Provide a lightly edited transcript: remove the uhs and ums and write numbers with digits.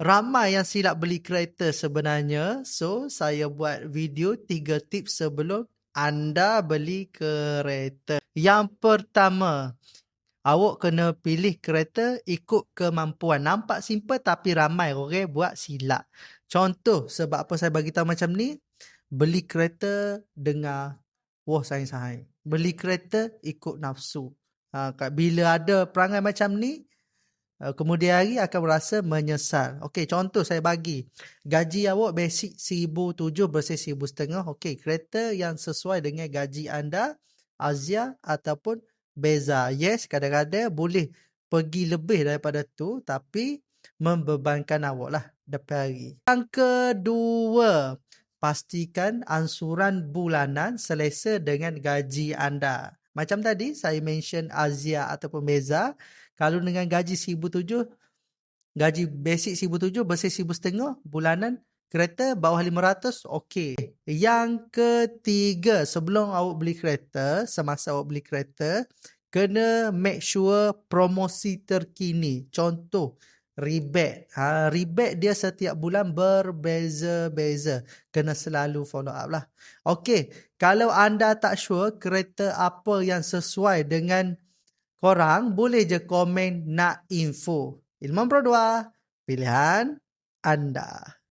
Ramai yang silap beli kereta sebenarnya. So, saya buat video 3 tips sebelum anda beli kereta. Yang pertama, awak kena pilih kereta ikut kemampuan. Nampak simple tapi ramai orang buat silap. Contoh, sebab apa saya bagi tahu macam ni? Beli kereta dengar, wah saing-saing. Beli kereta ikut nafsu. Bila ada perangai macam ni, kemudian hari akan merasa menyesal. Okey, contoh saya bagi. Gaji awak basic 1,700 bersih 1,500. Okey, kereta yang sesuai dengan gaji anda, Azia ataupun Beza. Yes, kadang-kadang boleh pergi lebih daripada tu tapi membebankan awak lah depan hari. Yang kedua, pastikan ansuran bulanan selesa dengan gaji anda. Macam tadi saya mention Azia ataupun Beza. Kalau dengan gaji 1,700, gaji basic 1,700 bersih 1,500, bulanan kereta bawah 500, okey. Yang ketiga, sebelum awak beli kereta, semasa awak beli kereta, kena make sure promosi terkini. Contoh, rebate. Rebate dia setiap bulan berbeza-beza. Kena selalu follow up lah. Okey, kalau anda tak sure kereta apa yang sesuai dengan korang, boleh je komen nak info. Ilmuwan Pro 2, pilihan anda.